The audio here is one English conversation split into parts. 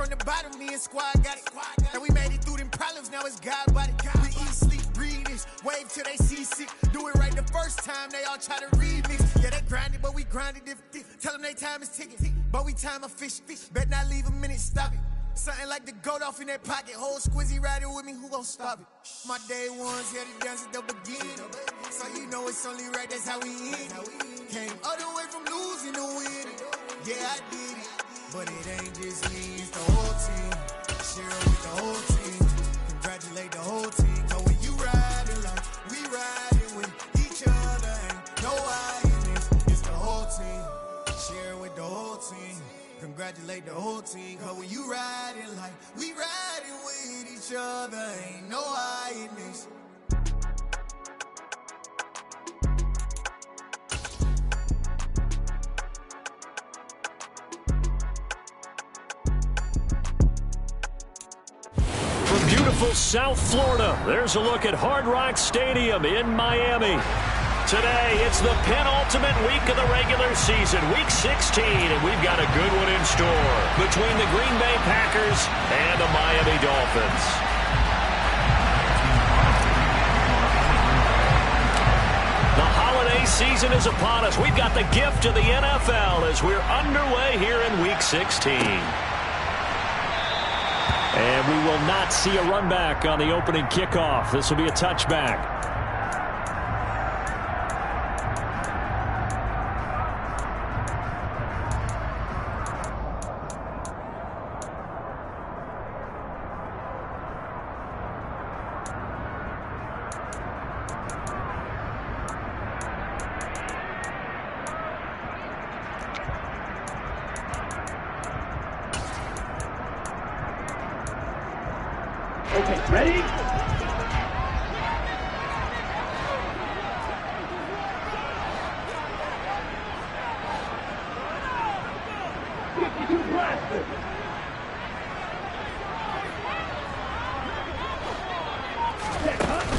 from the bottom, me and squad got it. And we made it through them problems, now it's God body. We eat, sleep, breathe this, wave till they see sick. Do it right the first time, they all try to remix. Yeah, they grinded, but we grinded different. Tell them they time is ticking, but we time a fish. Bet not leave a minute, stop it. Something like the goat off in that pocket. Whole squizzy riding with me, who gon' stop it? My day ones here to dance at the beginning. So you know it's only right, that's how we end. Came all the way from losing to winning. Yeah, I did it. But it ain't just me, it's the whole team. Share it with the whole team. Congratulate the whole team. Cause when you riding like we riding with each other, ain't no I in this. It's the whole team. Share it with the whole team. Congratulate the whole team. Cause when you riding like we riding with each other, ain't no I in this. Beautiful South Florida. There's a look at Hard Rock Stadium in Miami. Today, it's the penultimate week of the regular season, week 16, and we've got a good one in store between the Green Bay Packers and the Miami Dolphins. The holiday season is upon us. We've got the gift of the NFL as we're underway here in week 16. And we will not see a run back on the opening kickoff. This will be a touchback. Okay, ready?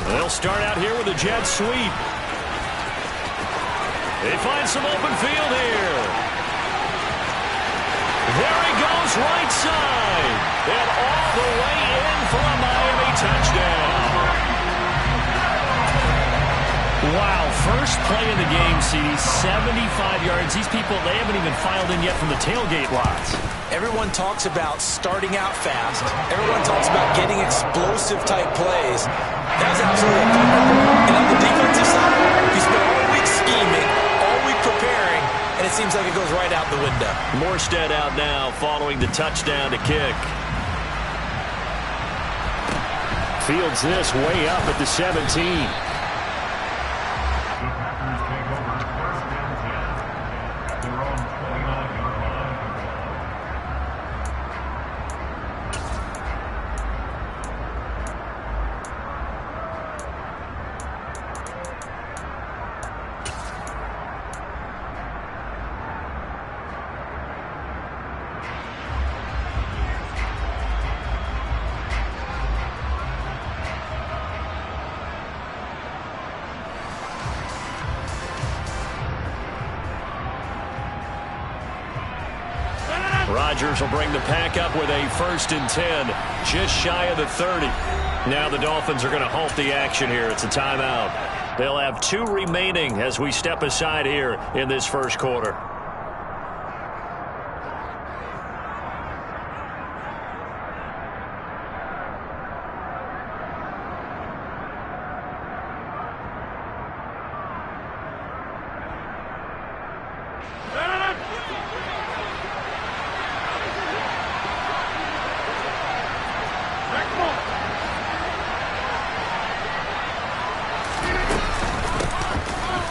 They'll start out here with a jet sweep. They find some open field here. There he goes, right side. And all the way in for a Miami touchdown. Wow, first play of the game, CD, 75 yards. These people, they haven't even filed in yet from the tailgate lots. Everyone talks about starting out fast. Everyone talks about getting explosive-type plays. That's absolutely admirable. And on the defensive side, you spent all week scheming, all week preparing, and it seems like it goes right out the window. Morstead out now following the touchdown to kick. Fields this way up at the 17. Rodgers will bring the pack up with a 1st and 10, just shy of the 30. Now the Dolphins are going to halt the action here. It's a timeout. They'll have 2 remaining as we step aside here in this first quarter.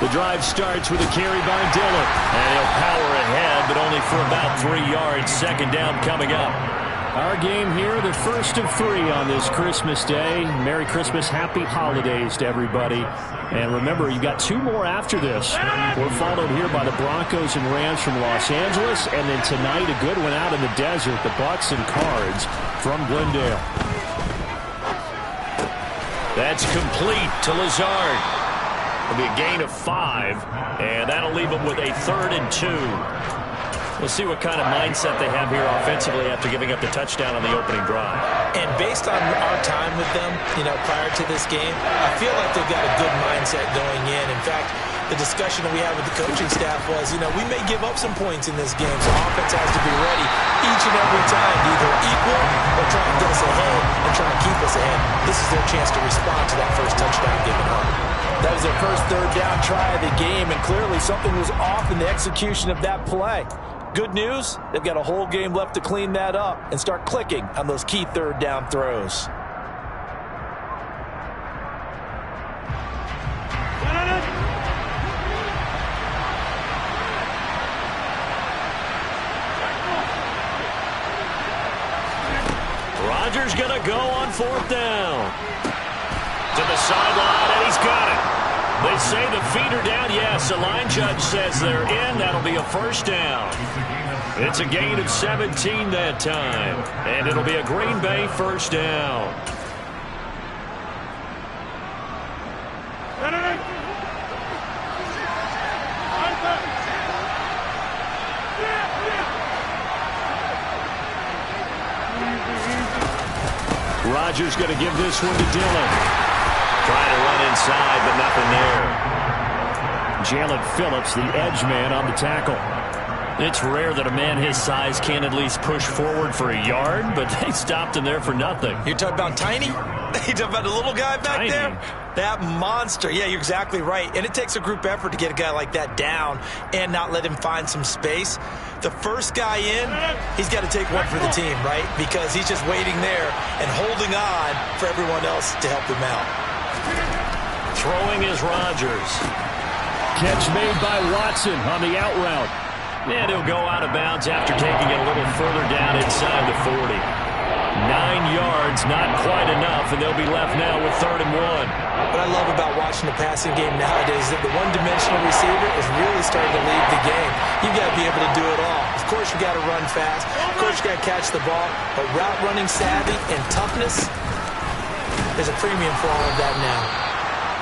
The drive starts with a carry by Dillon. And he'll power ahead, but only for about 3 yards. 2nd down coming up. Our game here, the first of 3 on this Christmas Day. Merry Christmas, happy holidays to everybody. And remember, you've got 2 more after this. We're followed here by the Broncos and Rams from Los Angeles. And then tonight, a good one out in the desert, the Bucs and Cards from Glendale. That's complete to Lazard. It'll be a gain of 5, and that'll leave them with a 3rd and 2. We'll see what kind of mindset they have here offensively after giving up the touchdown on the opening drive. And based on our time with them, prior to this game, I feel like they've got a good mindset going in. In fact, the discussion that we had with the coaching staff was, we may give up some points in this game, so offense has to be ready each and every time to either equal or try and get us ahead and try and keep us ahead. This is their chance to respond to that first touchdown given up. That was their first third down try of the game, and clearly something was off in the execution of that play. Good news, they've got a whole game left to clean that up and start clicking on those key third down throws. Rodgers going to go on fourth down. To the sideline, and he's got it. They say the feet are down. Yes, the line judge says they're in. That'll be a first down. It's a gain of 17 that time, and it'll be a Green Bay first down. Rodgers going to give this one to Dillon. Trying to run inside, but nothing there. Jalen Phillips, the edge man, on the tackle. It's rare that a man his size can at least push forward for a yard, but they stopped him there for nothing. You're talking about Tiny? You're talking about the little guy back there? That monster. Yeah, you're exactly right. And it takes a group effort to get a guy like that down and not let him find some space. The first guy in, he's got to take one for the team, right? Because he's just waiting there and holding on for everyone else to help him out. Throwing is Rodgers. Catch made by Watson on the out route. And he'll go out of bounds after taking it a little further down inside the 40. 9 yards, not quite enough, and they'll be left now with 3rd and 1. What I love about watching the passing game nowadays is that the one-dimensional receiver is really starting to lead the game. You've got to be able to do it all. Of course, you've got to run fast. Of course, you've got to catch the ball. But route running savvy and toughness, there's a premium for all of that now.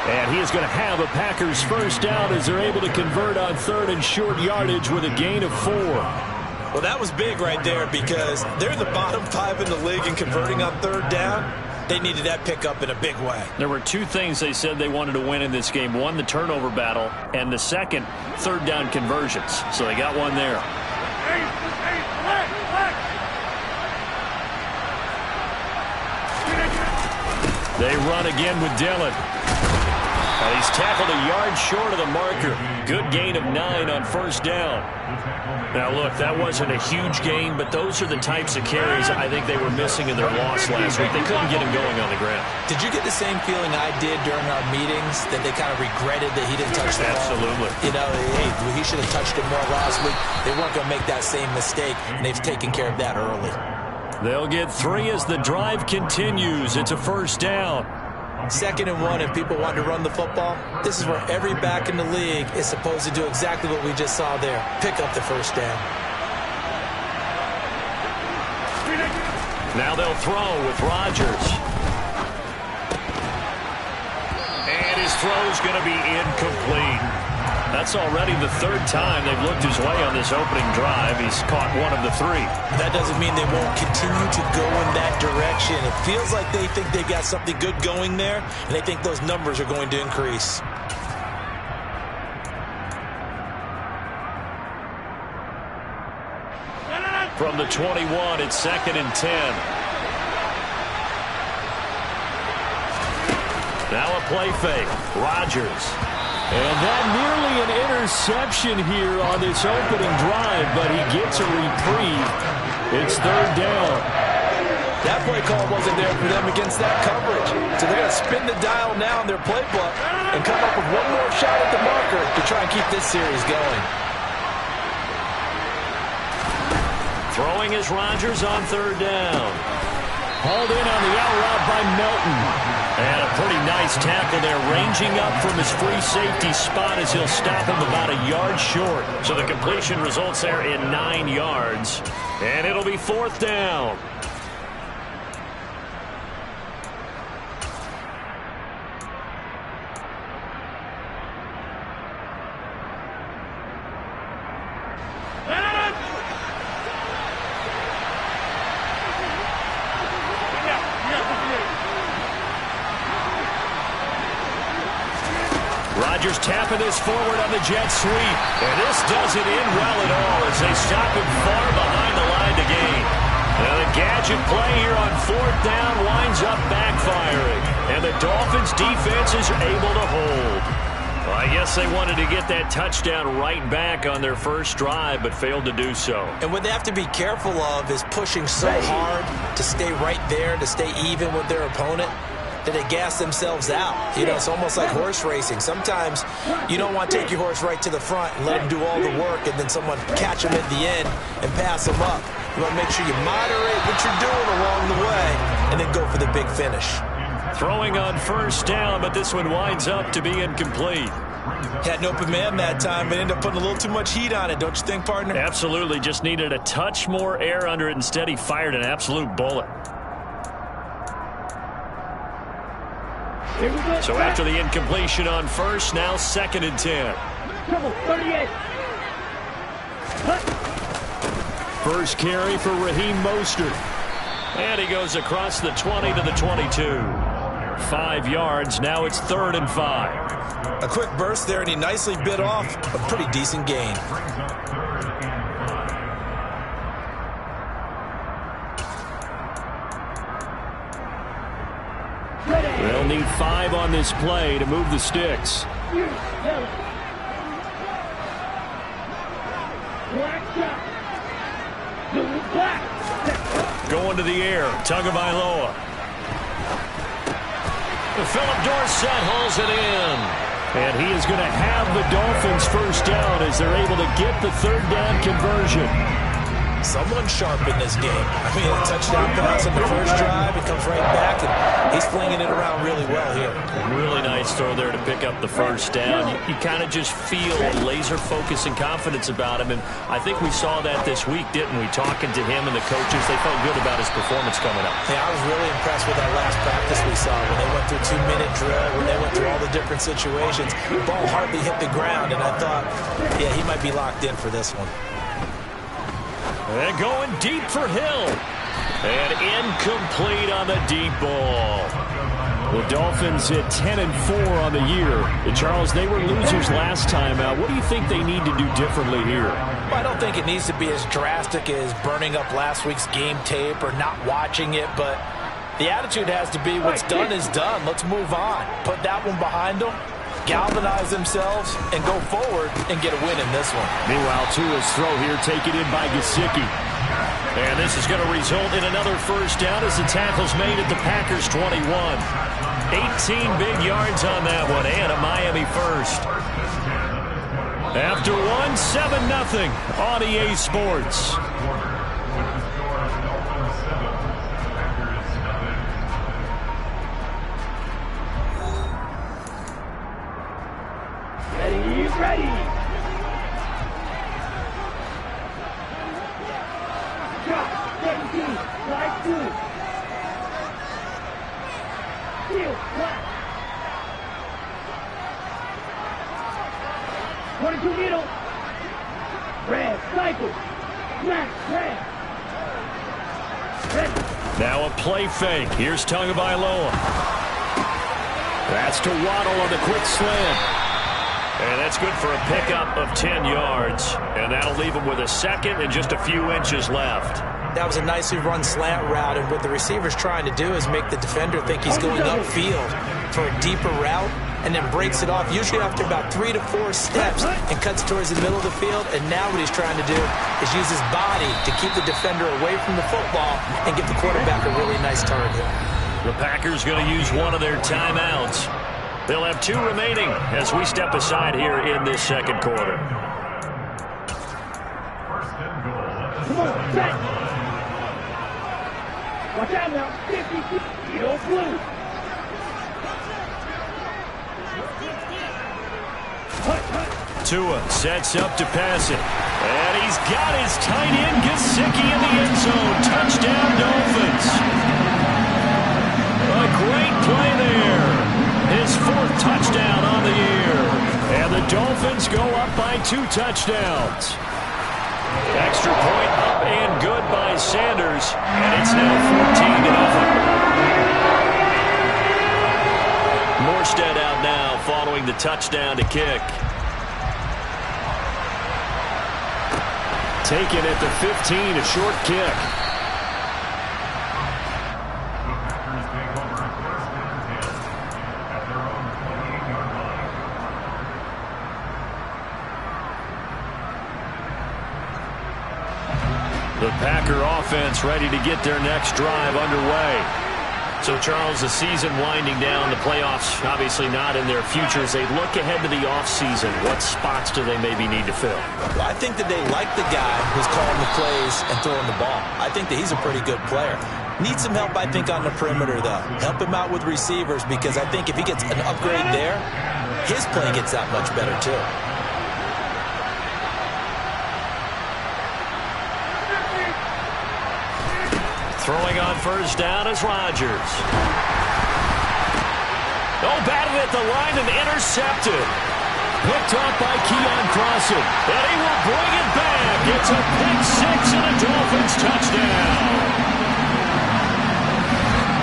And he is going to have a Packers first down as they're able to convert on 3rd and short yardage with a gain of 4. Well, that was big right there because they're the bottom 5 in the league in converting on 3rd down. They needed that pickup in a big way. There were 2 things they said they wanted to win in this game. One, the turnover battle, and the second, 3rd down conversions. So they got one there. They run again with Dillon. And he's tackled a yard short of the marker. Good gain of 9 on first down. Now, look, that wasn't a huge gain, but those are the types of carries I think they were missing in their loss last week. They couldn't get him going on the ground. Did you get the same feeling I did during our meetings, that they kind of regretted that he didn't touch the ball? Absolutely. Hey, he should have touched it more last week. They weren't going to make that same mistake, and they've taken care of that early. They'll get 3 as the drive continues. It's a first down. 2nd and 1, and people want to run the football. This is where every back in the league is supposed to do exactly what we just saw there. Pick up the first down. Now they'll throw with Rodgers. And his throw's going to be incomplete. That's already the 3rd time they've looked his way on this opening drive. He's caught 1 of the 3. That doesn't mean they won't continue to go in that direction. It feels like they think they've got something good going there, and they think those numbers are going to increase. From the 21, it's 2nd and 10. Now a play fake. Rodgers. And that nearly an interception here on this opening drive, but he gets a reprieve. It's 3rd down. That play call wasn't there for them against that coverage. So they're going to spin the dial now in their playbook and come up with one more shot at the marker to try and keep this series going. Throwing is Rodgers on 3rd down. Hauled in on the out route by Melton. And a pretty nice tackle there, ranging up from his free safety spot as he'll stop him about a yard short. So the completion results there in 9 yards. And it'll be 4th down. Rodgers tapping this forward on the jet sweep. And this doesn't end well at all as they stop him far behind the line to gain. Now the gadget play here on 4th down winds up backfiring. And the Dolphins defense is able to hold. Well, I guess they wanted to get that touchdown right back on their first drive, but failed to do so. And what they have to be careful of is pushing so hard to stay right there, to stay even with their opponent, that they gas themselves out. You know, it's almost like horse racing. Sometimes you don't want to take your horse right to the front and let him do all the work, and then someone catch him at the end and pass him up. You want to make sure you moderate what you're doing along the way and then go for the big finish. Throwing on 1st down, but this one winds up to be incomplete. Had an open man that time, but ended up putting a little too much heat on it, don't you think, partner? Absolutely. Just needed a touch more air under it. Instead, he fired an absolute bullet. So after the incompletion on 1st, now 2nd and 10. 38. First carry for Raheem Mostert. And he goes across the 20 to the 22. 5 yards. Now it's 3rd and 5. A quick burst there, and he nicely bit off a pretty decent gain. They'll need 5 on this play to move the sticks. Going to the air. Tagovailoa. Philip Dorsett hauls it in. And he is going to have the Dolphins first down as they're able to get the 3rd down conversion. Someone sharp in this game. I mean, a touchdown pass on the first drive. He comes right back, and he's flinging it around really well here. Really nice throw there to pick up the first down. You kind of just feel laser focus and confidence about him, and I think we saw that this week, didn't we? Talking to him and the coaches, they felt good about his performance coming up. Yeah, I was really impressed with that last practice we saw when they went through 2-minute drill, when they went through all the different situations. The ball hardly hit the ground, and I thought, yeah, he might be locked in for this one. And going deep for Hill. And incomplete on the deep ball. The Dolphins hit 10-4 on the year. And Charles, they were losers last time out. What do you think they need to do differently here? Well, I don't think it needs to be as drastic as burning up last week's game tape or not watching it, but the attitude has to be what's done is done. Let's move on. Put that one behind them. Galvanize themselves and go forward and get a win in this one. Meanwhile, Tua's throw here taken in by Gesicki. And this is going to result in another first down as the tackle's made at the Packers' 21. 18 big yards on that one and a Miami first. After one, 7-0 on EA Sports. Ready. Drop, 17, slide 2. Heel, flat. 22 middle. Red, cycle. Smash, red. Ready. Now a play fake. Here's Tagovailoa. That's to Waddle on the quick slant. And that's good for a pickup of 10 yards. And that'll leave him with a second and just a few inches left. That was a nicely run slant route, and what the receiver's trying to do is make the defender think he's going upfield for a deeper route, and then breaks it off, usually after about 3 to 4 steps, and cuts towards the middle of the field. And now what he's trying to do is use his body to keep the defender away from the football and give the quarterback a really nice target. The Packers going to use one of their timeouts. They'll have 2 remaining as we step aside here in this second quarter. Come on, set. Watch out now. 50 feet. Heel blue. Tua sets up to pass it. And he's got his tight end Gesicki in the end zone. Touchdown, Dolphins. A great play there. His 4th touchdown on the year. And the Dolphins go up by 2 touchdowns. Extra point up and good by Sanders. And it's now 14-0. Morstead out now following the touchdown to kick. Taken at the 15, a short kick. The Packer offense ready to get their next drive underway. So, Charles, the season winding down, the playoffs obviously not in their future. As they look ahead to the offseason, what spots do they maybe need to fill? Well, I think that they like the guy who's calling the plays and throwing the ball. I think that he's a pretty good player. Needs some help, I think, on the perimeter, though. Help him out with receivers, because I think if he gets an upgrade there, his play gets that much better, too. Throwing on first down is Rodgers. Oh, batted at the line and intercepted. Picked off by Keon Crossen. And he will bring it back. It's a pick six and a Dolphins touchdown.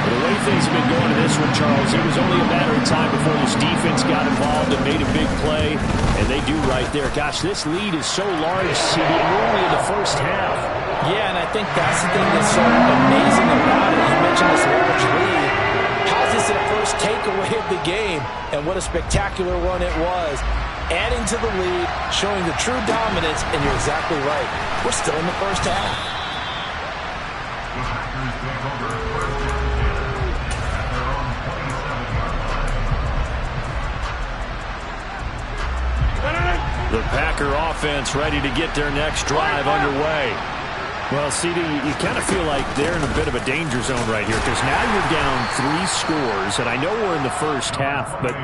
The way things have been going to this one, Charles, it was only a matter of time before this defense got involved and made a big play. And they do right there. Gosh, this lead is so large, only in the first half. Yeah, and I think that's the thing that's so amazing about it. You mentioned this large lead. How's this their first takeaway of the game? And what a spectacular run it was. Adding to the lead, showing the true dominance, and you're exactly right. We're still in the first half. The Packer offense ready to get their next drive underway. Well, CD, you kind of feel like they're in a bit of a danger zone right here, because now you're down 3 scores, and I know we're in the first half, but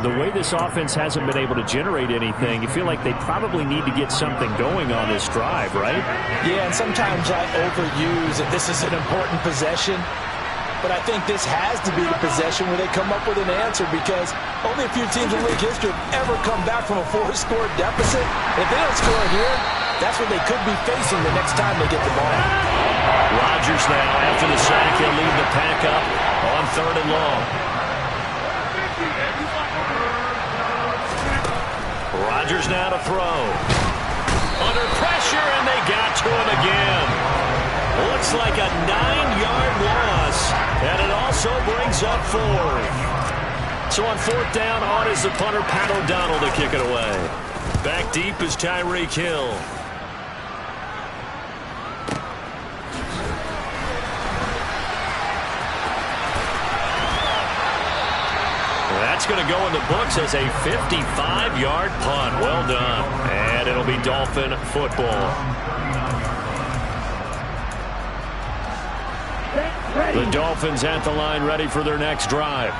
the way this offense hasn't been able to generate anything, you feel like they probably need to get something going on this drive, right? Yeah, and sometimes I overuse that this is an important possession, but I think this has to be the possession where they come up with an answer, because only a few teams in league history have ever come back from a 4-score deficit. If they don't score here, that's what they could be facing the next time they get the ball. Rodgers now, after the sack, he'll lead the pack up on 3rd and long. Rodgers now to throw. Under pressure, and they got to him again. Looks like a 9-yard loss, and it also brings up 4th. So on 4th down, on is the punter, Pat O'Donnell, to kick it away. Back deep is Tyreek Hill. That's going to go in the books as a 55-yard punt. Well done. And it'll be Dolphin football. The Dolphins at the line, ready for their next drive.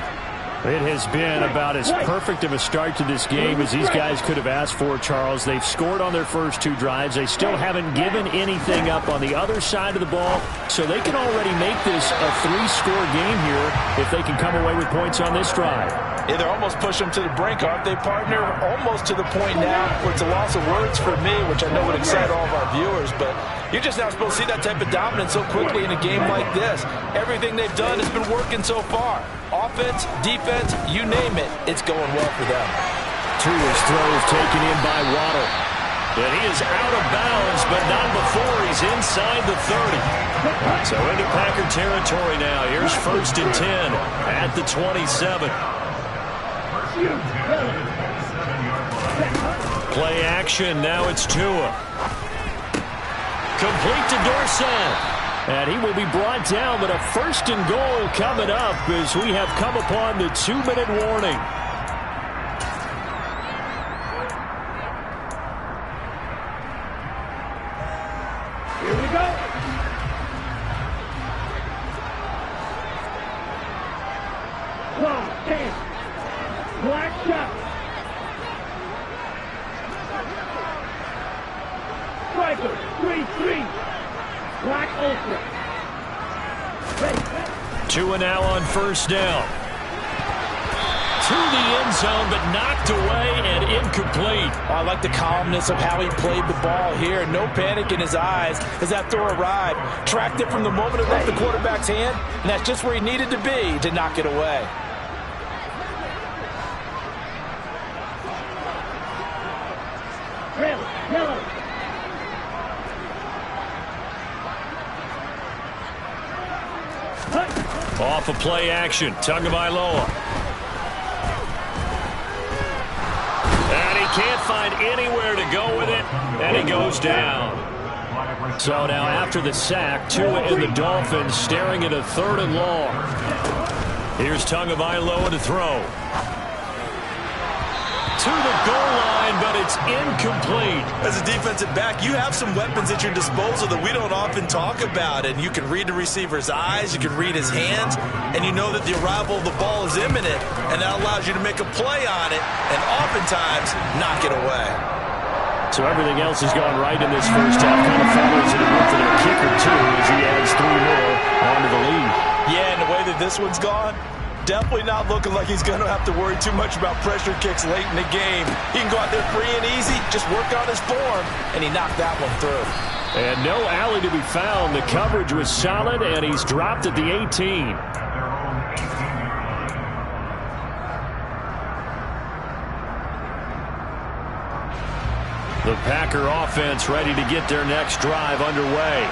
It has been about as perfect of a start to this game as these guys could have asked for, Charles. They've scored on their first 2 drives. They still haven't given anything up on the other side of the ball, so they can already make this a 3-score game here if they can come away with points on this drive. Yeah, they're almost pushing them to the brink, aren't they, partner? Almost to the point now where it's a loss of words for me, which I know would excite all of our viewers, but you're just not supposed to see that type of dominance so quickly in a game like this. Everything they've done has been working so far. Offense, defense, you name it, it's going well for them. Tua's throw is taken in by Waddle. And he is out of bounds, but not before he's inside the 30. So into Packer territory now. Here's 1st and 10 at the 27. Play action, now it's Tua. Complete to Dorsett. And he will be brought down, but a 1st and goal coming up as we have come upon the 2-minute warning. Here we go. Clock, 10. Black shot. Striker, 3-3. Black ultra. Tua now on 1st down. To the end zone, but knocked away and incomplete. Oh, I like the calmness of how he played the ball here. No panic in his eyes as that throw arrived. Tracked it from the moment it left the quarterback's hand, and that's just where he needed to be to knock it away. Off of play action, Tagovailoa. And he can't find anywhere to go with it, and he goes down. So now after the sack, Tua and the Dolphins staring at a 3rd and long. Here's Tagovailoa to throw. To the goal line, but it's incomplete. As a defensive back, you have some weapons at your disposal that we don't often talk about. And you can read the receiver's eyes, you can read his hands, and you know that the arrival of the ball is imminent, and that allows you to make a play on it and oftentimes knock it away. So everything else has gone right in this first half. Kind of follows it up for their kicker, too, as he adds 3 more onto the lead. Yeah, and the way that this one's gone, definitely not looking like he's going to have to worry too much about pressure kicks late in the game. He can go out there free and easy, just work on his form, and he knocked that one through. And no alley to be found. The coverage was solid, and he's dropped at the 18. The Packer offense ready to get their next drive underway.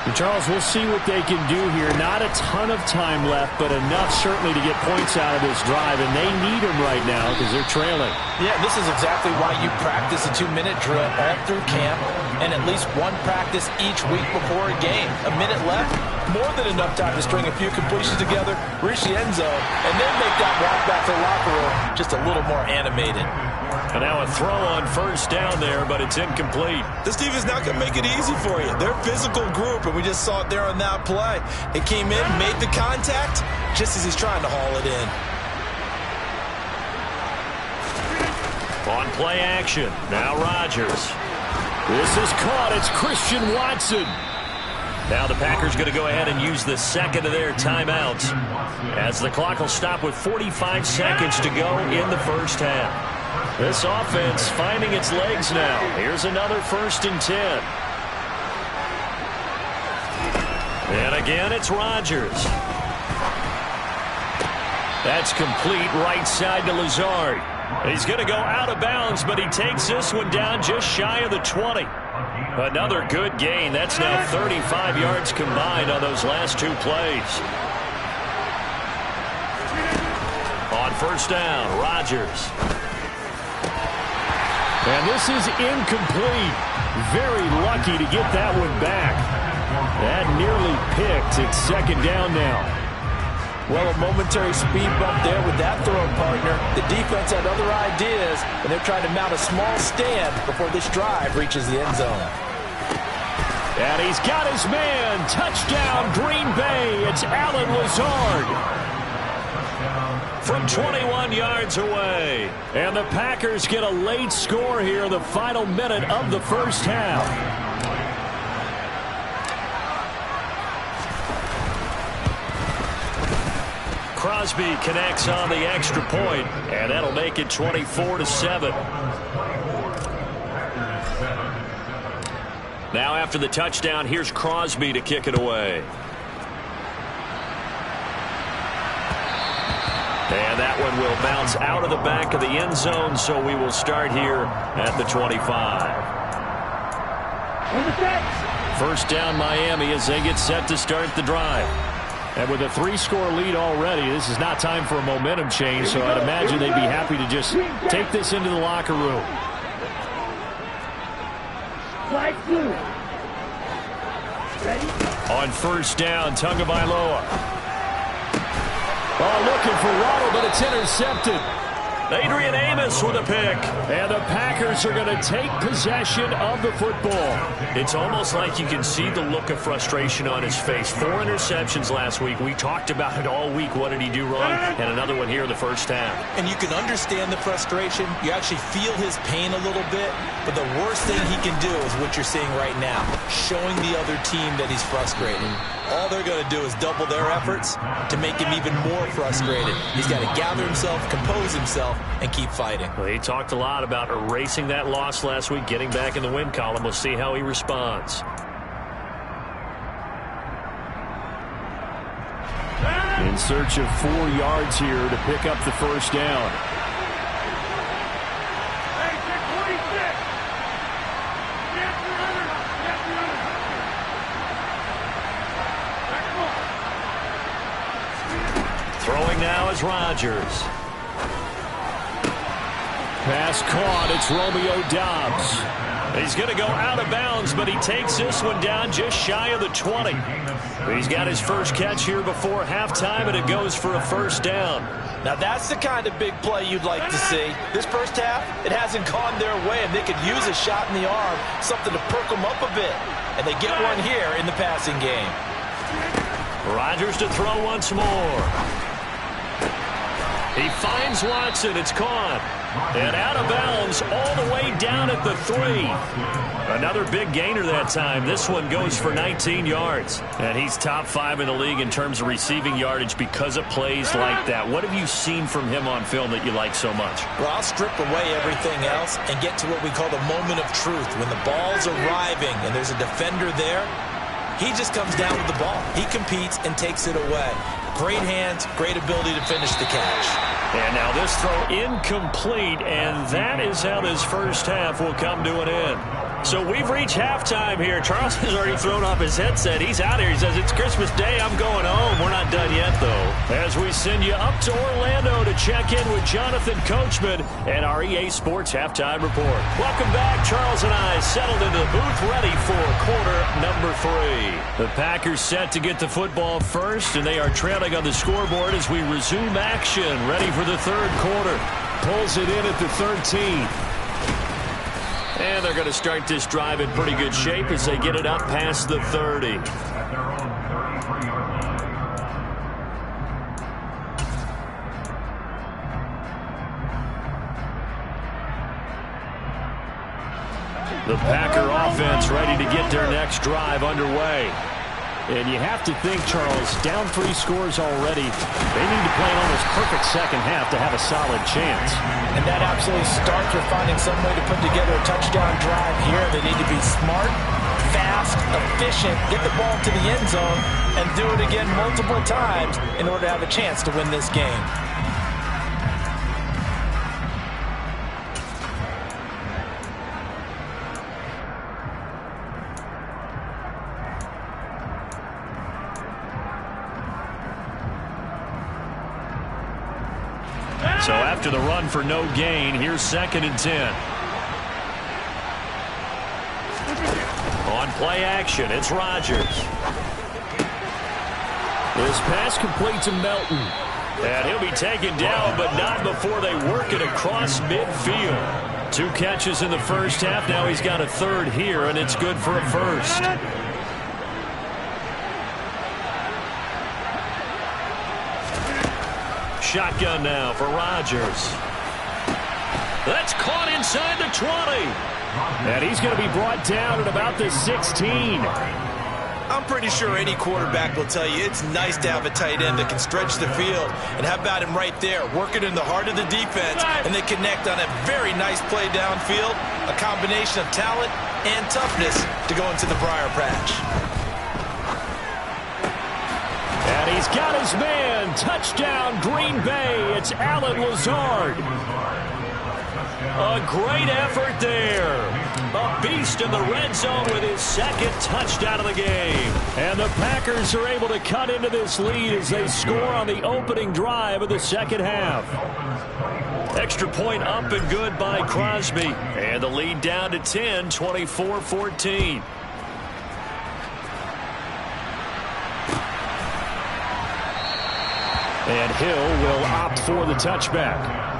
And Charles, we'll see what they can do here. Not a ton of time left, but enough certainly to get points out of this drive, and they need them right now because they're trailing. Yeah, this is exactly why you practice a 2-minute drill all through camp and at least one practice each week before a game. A minute left, more than enough time to string a few completions together, reach the end zone, and then make that walk back to the locker room just a little more animated. And now a throw on 1st down there, but it's incomplete. This defense not going to make it easy for you. They're a physical group, and we just saw it there on that play. It came in, made the contact, just as he's trying to haul it in. On play action, now Rodgers. This is caught. It's Christian Watson. Now the Packers going to go ahead and use the 2nd of their timeouts, as the clock will stop with 45 seconds to go in the first half. This offense finding its legs now. Here's another 1st and 10. And again, it's Rodgers. That's complete right side to Lazard. He's going to go out of bounds, but he takes this one down just shy of the 20. Another good gain. That's now 35 yards combined on those last 2 plays. On 1st down, Rodgers. And this is incomplete. Very lucky to get that one back. That nearly picked. It's 2nd down now. Well, a momentary speed bump there with that throw partner. The defense had other ideas, and they're trying to mount a small stand before this drive reaches the end zone. And he's got his man. Touchdown, Green Bay. It's Allen Lazard. From 21 yards away. And the Packers get a late score here in the final minute of the first half. Crosby connects on the extra point, and that'll make it 24-7. Now after the touchdown, here's Crosby to kick it away. And that one will bounce out of the back of the end zone, so we will start here at the 25. 1st down Miami as they get set to start the drive. And with a 3-score lead already, this is not time for a momentum change, so I'd imagine they'd be happy to just take this into the locker room. On 1st down, Tagovailoa. Oh, looking for Waddle, but it's intercepted. Adrian Amos with a pick. And the Packers are going to take possession of the football. It's almost like you can see the look of frustration on his face. 4 interceptions last week. We talked about it all week. What did he do wrong? And another one here in the first half. And you can understand the frustration. You actually feel his pain a little bit. But the worst thing he can do is what you're seeing right now, showing the other team that he's frustrated. All they're going to do is double their efforts to make him even more frustrated. He's got to gather himself, compose himself, and keep fighting. Well, he talked a lot about erasing that loss last week, getting back in the win column. We'll see how he responds. In search of 4 yards here to pick up the 1st down. now is Rodgers. Pass caught. It's Romeo Doubs. He's going to go out of bounds, but he takes this one down just shy of the 20. He's got his first catch here before halftime, and it goes for a first down. Now that's the kind of big play you'd like to see. This first half, it hasn't gone their way, and they could use a shot in the arm, something to perk them up a bit. And they get one here in the passing game. Rodgers to throw once more. He finds Watson. It's caught. And out of bounds all the way down at the 3. Another big gainer that time. This one goes for 19 yards. And he's top 5 in the league in terms of receiving yardage because of plays like that. What have you seen from him on film that you like so much? Well, I'll strip away everything else and get to what we call the moment of truth. When the ball's arriving and there's a defender there, he just comes down with the ball. He competes and takes it away. Great hands, great ability to finish the catch. And now this throw incomplete, and that is how this first half will come to an end. So we've reached halftime here. Charles has already thrown off his headset. He's out here. He says, it's Christmas Day. I'm going home. We're not done yet, though. As we send you up to Orlando to check in with Jonathan Coachman and our EA Sports Halftime Report. Welcome back. Charles and I settled into the booth ready for quarter number 3. The Packers set to get the football first, and they are trailing on the scoreboard as we resume action. Ready for the third quarter. Pulls it in at the 13. And they're going to start this drive in pretty good shape as they get it up past the 30. The Packer offense ready to get their next drive underway. And you have to think, Charles, down 3 scores already. They need to play an almost perfect second half to have a solid chance. And that absolutely starts with finding some way to put together a touchdown drive here. They need to be smart, fast, efficient, get the ball to the end zone, and do it again multiple times in order to have a chance to win this game. So after the run for no gain, here's 2nd and 10. On play action, it's Rodgers. This pass complete to Melton. And he'll be taken down, but not before they work it across midfield. 2 catches in the first half. Now he's got a 3rd here, and it's good for a first. Shotgun now for Rodgers. That's caught inside the 20. And he's going to be brought down at about the 16. I'm pretty sure any quarterback will tell you it's nice to have a tight end that can stretch the field. And how about him right there, working in the heart of the defense, and they connect on a very nice play downfield, a combination of talent and toughness to go into the briar patch. And he's got his man. Touchdown, Green Bay. It's Allen Lazard. A great effort there. A beast in the red zone with his 2nd touchdown of the game. And the Packers are able to cut into this lead as they score on the opening drive of the second half. Extra point up and good by Crosby. And the lead down to 10, 24-14. And Hill will opt for the touchback.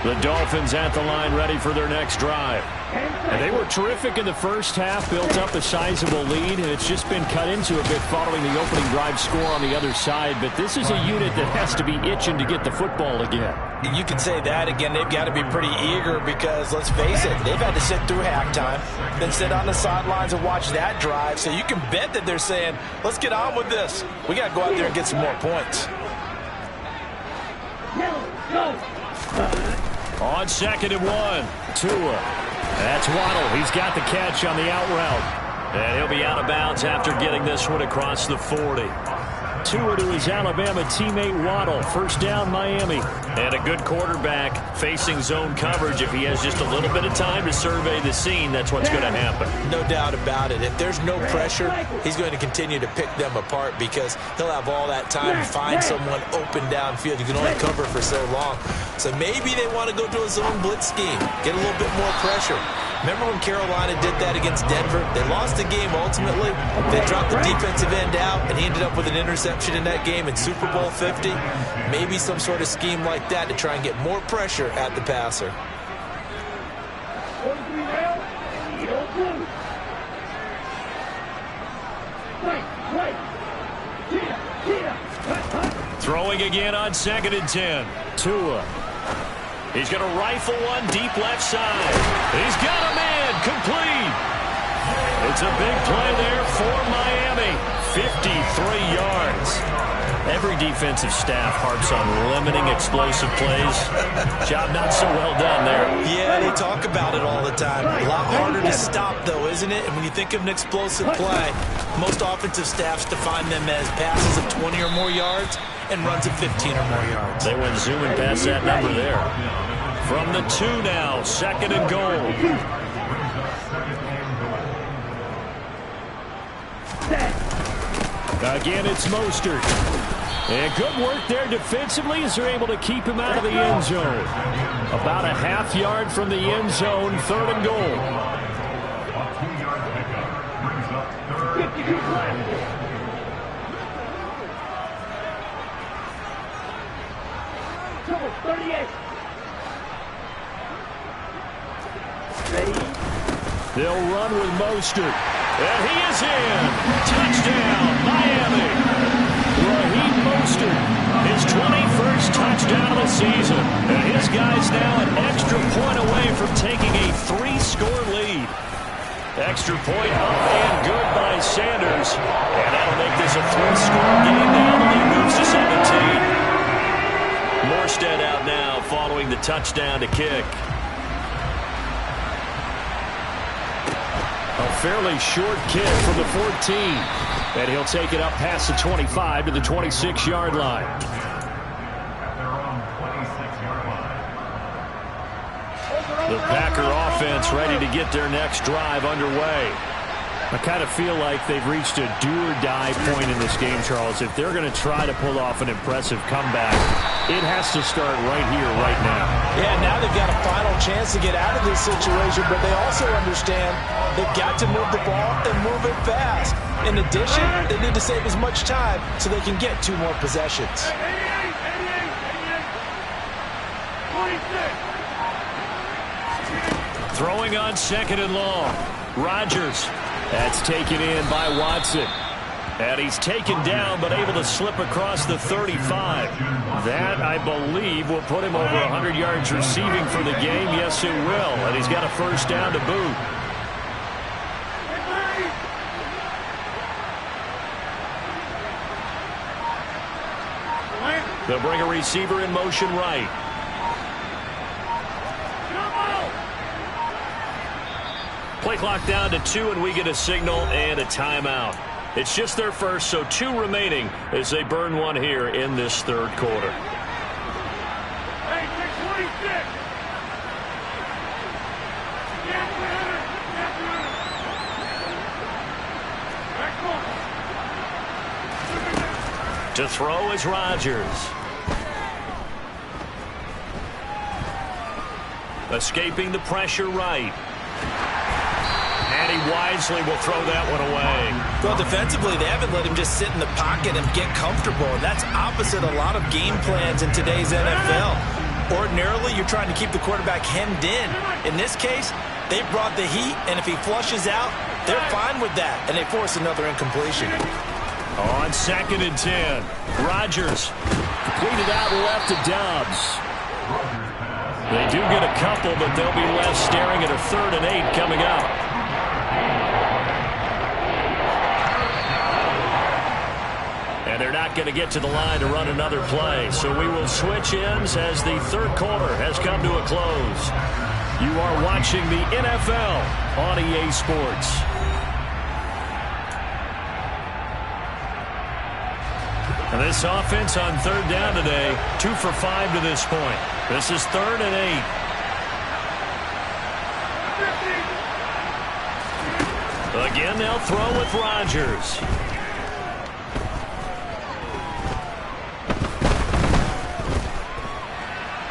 The Dolphins at the line ready for their next drive. And they were terrific in the first half, built up a sizable lead, and it's just been cut into a bit following the opening drive score on the other side. But this is a unit that has to be itching to get the football again. You could say that again. They've got to be pretty eager because, let's face it, they've had to sit through halftime, then sit on the sidelines and watch that drive. So you can bet that they're saying, let's get on with this. We got to go out there and get some more points. On 2nd and 1, Tua. That's Waddle. He's got the catch on the out route. And he'll be out of bounds after getting this one across the 40. Tua to his Alabama teammate Waddle. First down, Miami. And a good quarterback facing zone coverage. If he has just a little bit of time to survey the scene, that's what's going to happen. No doubt about it. If there's no pressure, he's going to continue to pick them apart because he'll have all that time to find someone open downfield. You can only cover for so long. So maybe they want to go to a zone blitz scheme, get a little bit more pressure. Remember when Carolina did that against Denver? They lost the game ultimately. They dropped the defensive end out, and he ended up with an interception in that game in Super Bowl 50. Maybe some sort of scheme like that to try and get more pressure at the passer. Throwing again on 2nd and 10. Tua. He's going to rifle one deep left side. He's got a man complete. It's a big play there for Miami. 53 yards. Every defensive staff harps on limiting explosive plays. Job not so well done there. Yeah, they talk about it all the time. A lot harder to stop, though, isn't it? And when you think of an explosive play, most offensive staffs define them as passes of 20 or more yards and runs of 15 or more yards. They went zooming past that number there. From the 2 now, 2nd and goal. Again, it's Mostert. And good work there defensively as they're able to keep him out of the end zone. About a half yard from the end zone, 3rd and goal. 38. They'll run with Mostert. And he is in. Touchdown, Miami. Raheem Mostert, his 21st touchdown of the season. And his guy's now an extra point away from taking a 3-score lead. Extra point up and good by Sanders. And that'll make this a 3-score game now. The lead moves to 17. Morstead out now following the touchdown to kick. A fairly short kick from the 14. And he'll take it up past the 25 to the 26-yard line. The Packer offense ready to get their next drive underway. I kind of feel like they've reached a do-or-die point in this game, Charles. If they're going to try to pull off an impressive comeback, it has to start right here, right now. Yeah, now they've got a final chance to get out of this situation, but they also understand they've got to move the ball and move it fast. In addition, they need to save as much time so they can get 2 more possessions. Throwing on 2nd and long. Rodgers. That's taken in by Watson. And he's taken down but able to slip across the 35. That, I believe, will put him over 100 yards receiving for the game. Yes, it will. And he's got a first down to boot. They'll bring a receiver in motion right. Play clock down to 2, and we get a signal and a timeout. It's just their first, so 2 remaining as they burn one here in this 3rd quarter. Hey, 626. To throw is Rodgers. Escaping the pressure right. And he wisely will throw that one away. Well, defensively, they haven't let him just sit in the pocket and get comfortable, and that's opposite a lot of game plans in today's NFL. Ordinarily, you're trying to keep the quarterback hemmed in. In this case, they brought the heat, and if he flushes out, they're fine with that, and they force another incompletion. On 2nd and 10, Rodgers completed out left to Dobbs. They do get a couple, but they'll be left staring at a 3rd and 8 coming up. And they're not going to get to the line to run another play. So we will switch ends as the 3rd quarter has come to a close. You are watching the NFL on EA Sports. And this offense on third down today, 2 for 5 to this point. This is 3rd and 8. Again, they'll throw with Rodgers.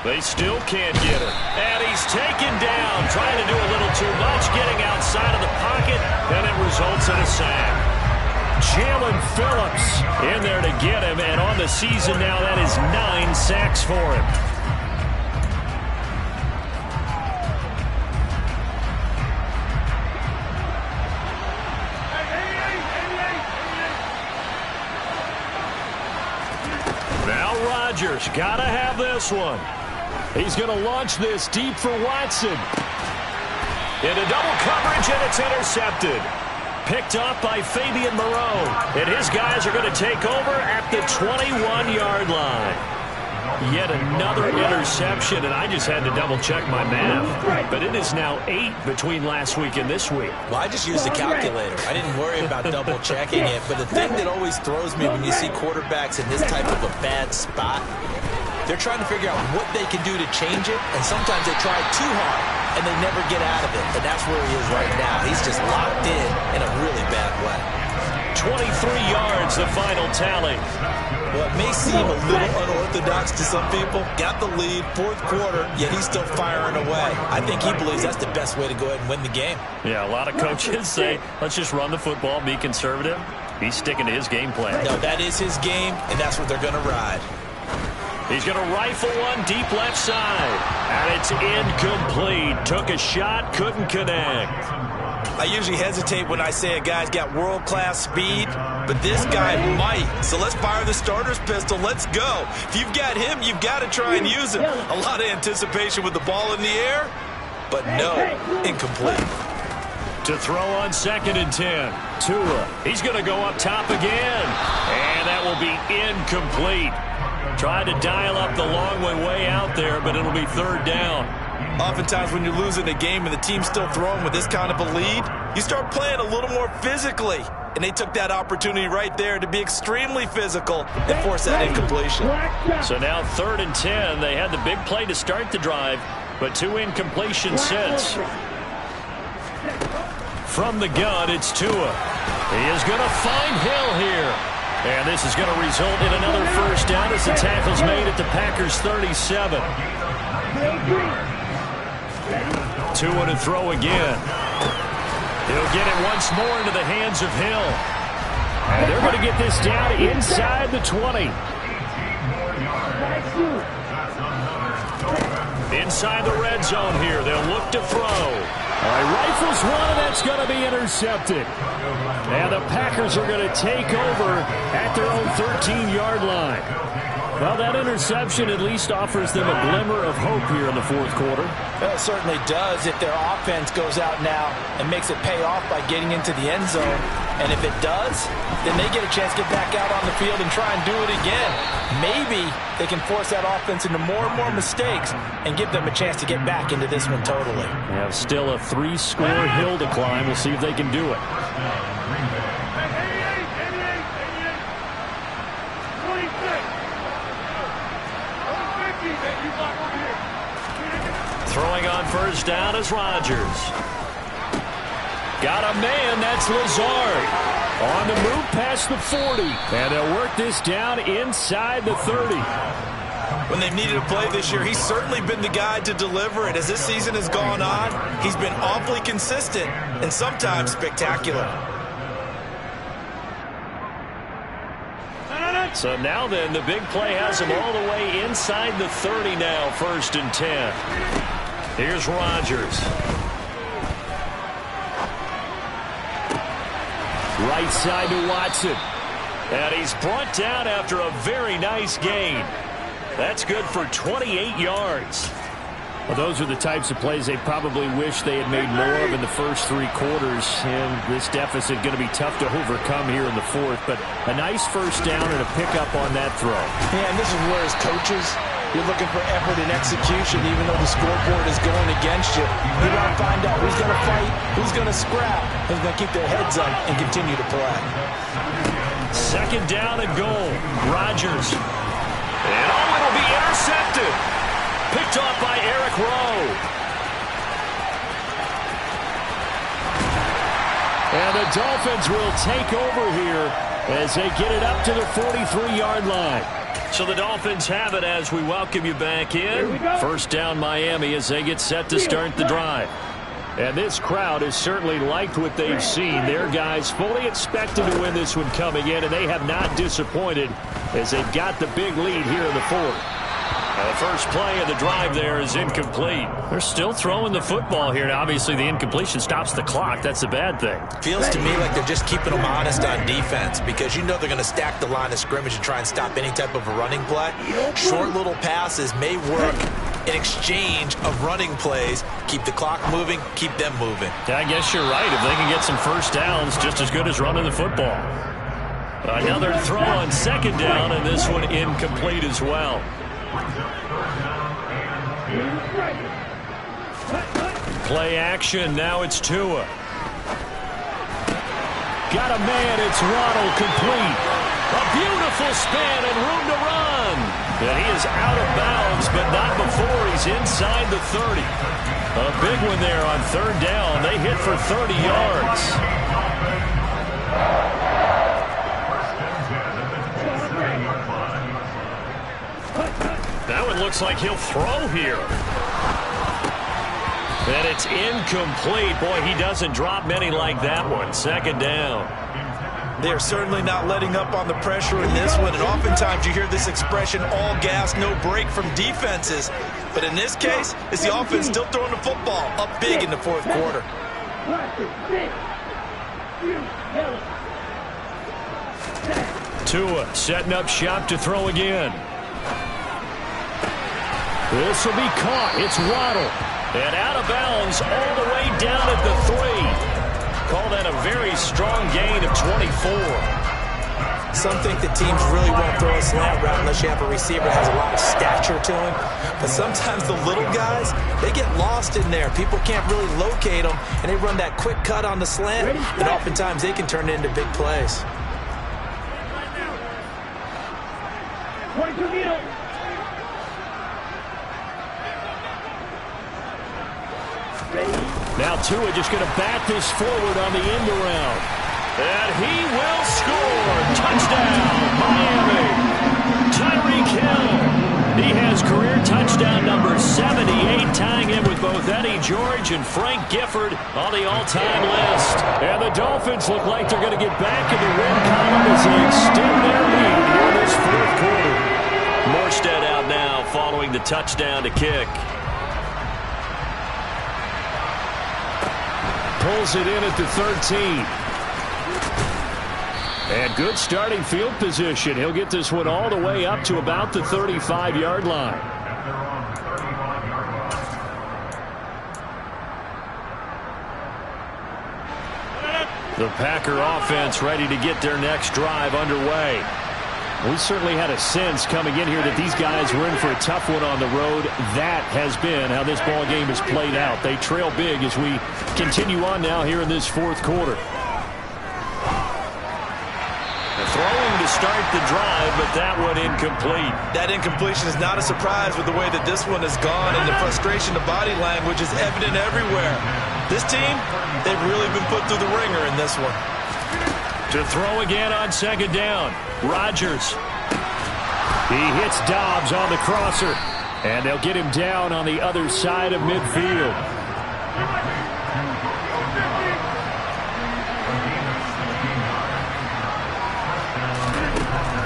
They still can't get it. And he's taken down, trying to do a little too much, getting outside of the pocket, and it results in a sack. Jalen Phillips in there to get him, and on the season now, that is 9 sacks for him. Now Rodgers, gotta have this one. He's going to launch this deep for Watson. Into double coverage, and it's intercepted. Picked off by Fabian Moreau. And his guys are going to take over at the 21-yard line. Yet another interception, and I just had to double-check my math. But it is now 8 between last week and this week. Well, I just used the calculator. I didn't worry about double-checking it. But the thing that always throws me when you see quarterbacks in this type of a bad spot, they're trying to figure out what they can do to change it, and sometimes they try too hard, and they never get out of it. And that's where he is right now. He's just locked in a really bad way. 23 yards, the final tally. Well, it may seem a little unorthodox to some people. Got the lead, 4th quarter, yet he's still firing away. I think he believes that's the best way to go ahead and win the game. Yeah, a lot of coaches say, let's just run the football, be conservative. He's sticking to his game plan. No, that is his game, and that's what they're going to ride. He's going to rifle one deep left side. And it's incomplete. Took a shot, couldn't connect. I usually hesitate when I say a guy's got world-class speed, but this guy might. So let's fire the starter's pistol. Let's go. If you've got him, you've got to try and use him. A lot of anticipation with the ball in the air, but no, incomplete. To throw on 2nd and 10. Tua. He's going to go up top again. And that will be incomplete. Tried to dial up the long way out there, but it'll be 3rd down. Oftentimes when you're losing a game and the team's still throwing with this kind of a lead, you start playing a little more physically. And they took that opportunity right there to be extremely physical and force that incompletion. So now 3rd and 10. They had the big play to start the drive, but 2 incompletions since. From the gun, it's Tua. He is going to find Hill here. And this is going to result in another 1st down as the tackle's made at the Packers' 37. Tua to throw again. He'll get it once more into the hands of Hill. And they're going to get this down inside the 20. Inside the red zone here. They'll look to throw. All right, rifles one, and that's going to be intercepted. And the Packers are going to take over at their own 13-yard line. Well, that interception at least offers them a glimmer of hope here in the 4th quarter. Well, it certainly does if their offense goes out now and makes it pay off by getting into the end zone. And if it does, then they get a chance to get back out on the field and try and do it again. Maybe they can force that offense into more and more mistakes and give them a chance to get back into this one totally. They have still a 3-score hill to climb. We'll see if they can do it. Throwing on 1st down is Rodgers. Got a man, that's Lazard. On the move past the 40. And they'll work this down inside the 30. When they've needed a play this year, he's certainly been the guy to deliver it. As this season has gone on, he's been awfully consistent and sometimes spectacular. So now then, the big play has him all the way inside the 30 now, 1st and 10. Here's Rodgers. Right side to Watson. And he's brought down after a very nice gain. That's good for 28 yards. Well, those are the types of plays they probably wish they had made more of in the first 3 quarters. And this deficit going to be tough to overcome here in the 4th. But a nice 1st down and a pickup on that throw. Yeah, and this is where as coaches, you're looking for effort and execution, even though the scoreboard is going against you. You want to find out who's going to fight, who's going to scrap, who's going to keep their heads up and continue to play. 2nd down and goal. Rodgers. And it'll be intercepted. Picked off by Eric Rowe. And the Dolphins will take over here as they get it up to the 43-yard line. So the Dolphins have it as we welcome you back in. 1st down Miami as they get set to start the drive. And this crowd has certainly liked what they've seen. Their guys fully expected to win this one coming in, and they have not disappointed as they've got the big lead here in the 4th. The first play of the drive there is incomplete. They're still throwing the football here. Now, obviously, the incompletion stops the clock. That's a bad thing. Feels to me like they're just keeping them honest on defense because you know they're going to stack the line of scrimmage and try and stop any type of a running play. Short little passes may work in exchange of running plays. Keep the clock moving, keep them moving. I guess you're right. If they can get some first downs, just as good as running the football. Another throw on 2nd down, and this one incomplete as well. Play action. Now it's Tua. Got a man. It's Waddle complete. A beautiful span and room to run. And he is out of bounds, but not before he's inside the 30. A big one there on 3rd down. They hit for 30 yards. That one looks like he'll throw here. And it's incomplete. Boy, he doesn't drop many like that one. 2nd down. They're certainly not letting up on the pressure in this one. And oftentimes you hear this expression, all gas, no break from defenses. But in this case, it's the offense still throwing the football up big in the 4th quarter. Tua setting up shop to throw again. This will be caught. It's Waddle. And out of bounds all the way down at the 3. Call that a very strong gain of 24. Some think that teams really won't throw a slant route unless you have a receiver that has a lot of stature to him. But sometimes the little guys, they get lost in there. People can't really locate them, and they run that quick cut on the slant, and oftentimes they can turn it into big plays. Now Tua just going to bat this forward on the end around. And he will score. Touchdown, Miami. Tyreek Hill. He has career touchdown number 78, tying him with both Eddie George and Frank Gifford on the all-time list. And the Dolphins look like they're going to get back in the win column as they extend their lead here in this 4th quarter. Morstead out now following the touchdown to kick. Pulls it in at the 13. And good starting field position. He'll get this one all the way up to about the 35-yard line. The Packer offense ready to get their next drive underway. We certainly had a sense coming in here that these guys were in for a tough one on the road. That has been how this ball game has played out. They trail big as we continue on now here in this 4th quarter. Throwing to start the drive, but that one incomplete. That incompletion is not a surprise with the way that this one has gone, and the frustration of body language is evident everywhere. This team, they've really been put through the ringer in this one. To throw again on 2nd down. Rodgers. He hits Dobbs on the crosser, and they'll get him down on the other side of midfield.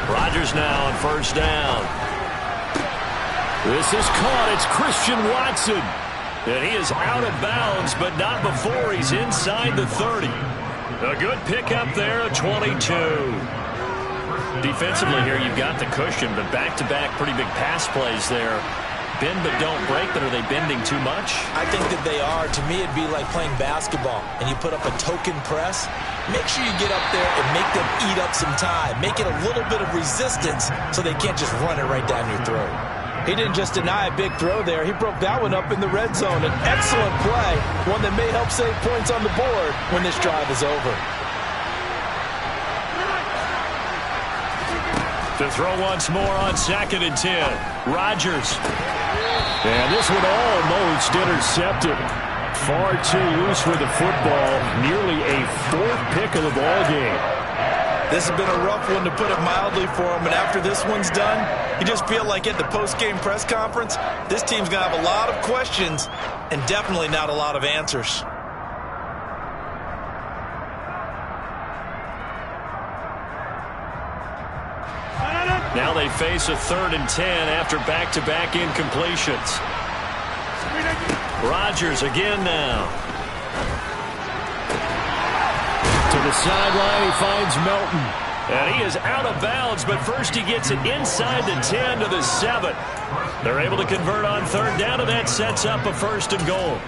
Rodgers now on 1st down. This is caught. It's Christian Watson. And he is out of bounds, but not before he's inside the 30. A good pickup there at 22. Defensively here, you've got the cushion, but back-to-back pretty big pass plays there. Bend but don't break, but are they bending too much? I think that they are. To me, it'd be like playing basketball, and you put up a token press. Make sure you get up there and make them eat up some time. Make it a little bit of resistance so they can't just run it right down your throat. He didn't just deny a big throw there. He broke that one up in the red zone. An excellent play, one that may help save points on the board when this drive is over. To throw once more on 2nd and 10. Rodgers. And this one almost intercepted. Far too loose with the football. Nearly a 4th pick of the ball game. This has been a rough one, to put it mildly, for him. And after this one's done, you just feel like at the post-game press conference, this team's going to have a lot of questions and definitely not a lot of answers. Now they face a 3rd and 10 after back-to-back incompletions. Rodgers again now. To the sideline, he finds Melton. And he is out of bounds, but first he gets it inside the 10 to the 7. They're able to convert on 3rd down, and that sets up a 1st and goal.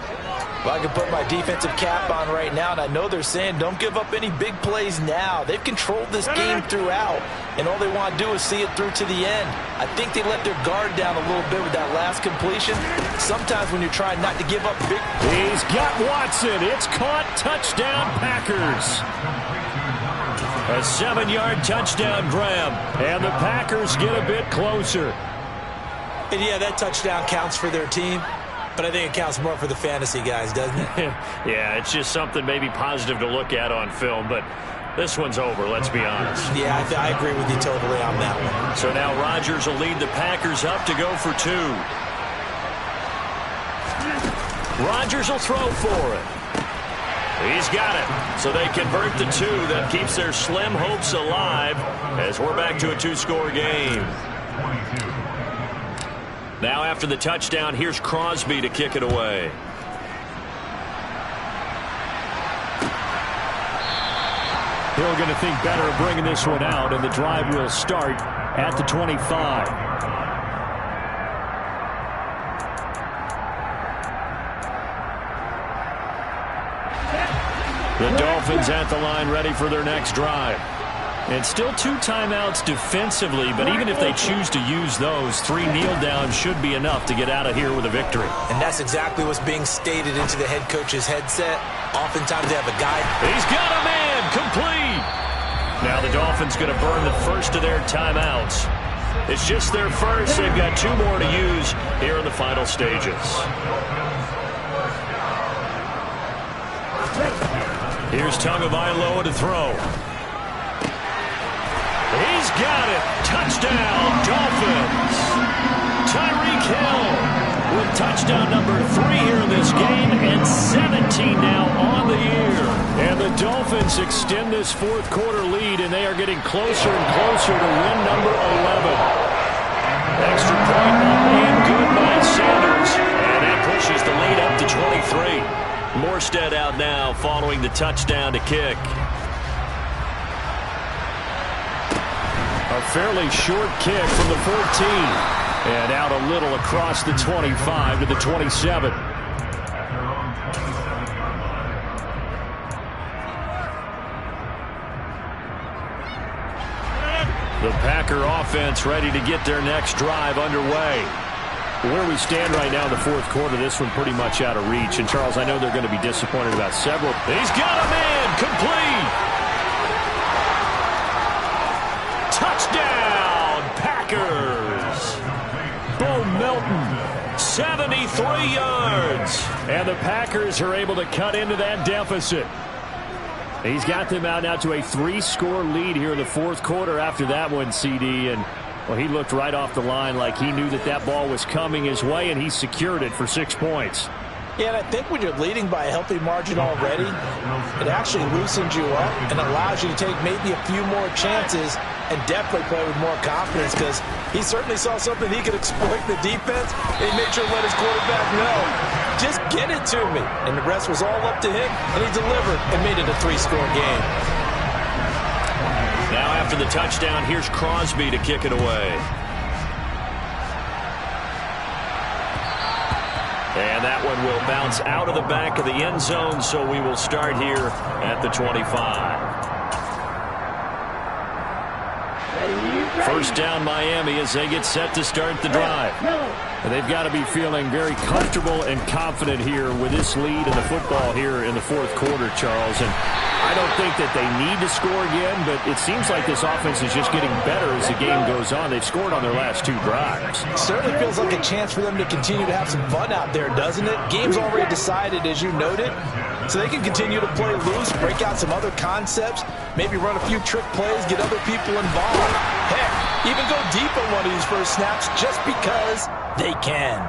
Well, I can put my defensive cap on right now, and I know they're saying don't give up any big plays now. They've controlled this game throughout, and all they want to do is see it through to the end. I think they let their guard down a little bit with that last completion. Sometimes when you're trying not to give up big... He's got Watson. It's caught. Touchdown, Packers. A 7-yard touchdown grab, and the Packers get a bit closer. And yeah, that touchdown counts for their team, but I think it counts more for the fantasy guys, doesn't it? Yeah, it's just something maybe positive to look at on film, but this one's over, let's be honest. Yeah, I agree with you totally on that one. So now Rodgers will lead the Packers up to go for 2. Rodgers will throw for it. He's got it. So they convert the 2. That keeps their slim hopes alive as we're back to a 2-score game. Now after the touchdown, here's Crosby to kick it away. Hill going to think better of bringing this one out, and the drive will start at the 25. The Dolphins at the line ready for their next drive. And still 2 timeouts defensively, but even if they choose to use those, 3 kneel downs should be enough to get out of here with a victory. And that's exactly what's being stated into the head coach's headset. Oftentimes they have a guy. He's got a man, complete. Now the Dolphins going to burn the first of their timeouts. It's just their first. They've got 2 more to use here in the final stages. Here's Tagovailoa to throw. He's got it. Touchdown, Dolphins. Tyreek Hill with touchdown number 3 here in this game, and 17 now on the year. And the Dolphins extend this 4th quarter lead, and they are getting closer and closer to win number 11. Extra point and good by Sanders, and that pushes the lead up to 23. Morstead out now following the touchdown to kick. A fairly short kick from the 14. And out a little across the 25 to the 27. The Packer offense ready to get their next drive underway. Where we stand right now in the 4th quarter, this one pretty much out of reach. And, Charles, I know they're going to be disappointed about several. He's got a man, complete. Touchdown, Packers. Bo Melton, 73 yards. And the Packers are able to cut into that deficit. He's got them out now to a 3-score lead here in the 4th quarter after that one, CD. And, well, he looked right off the line like he knew that that ball was coming his way, and he secured it for 6 points. Yeah, and I think when you're leading by a healthy margin already, it actually loosens you up and allows you to take maybe a few more chances and definitely play with more confidence, because he certainly saw something he could exploit in the defense, and he made sure to let his quarterback know, just get it to me. And the rest was all up to him, and he delivered and made it a 3-score game. Now after the touchdown, here's Crosby to kick it away. And that one will bounce out of the back of the end zone, so we will start here at the 25. First down Miami as they get set to start the drive. And they've got to be feeling very comfortable and confident here with this lead in the football here in the 4th quarter, Charles. And I don't think that they need to score again, but it seems like this offense is just getting better as the game goes on. They've scored on their last 2 drives. Certainly feels like a chance for them to continue to have some fun out there, doesn't it? Game's already decided, as you noted, so they can continue to play loose, break out some other concepts, maybe run a few trick plays, get other people involved. Heck, even go deep on one of these first snaps just because they can.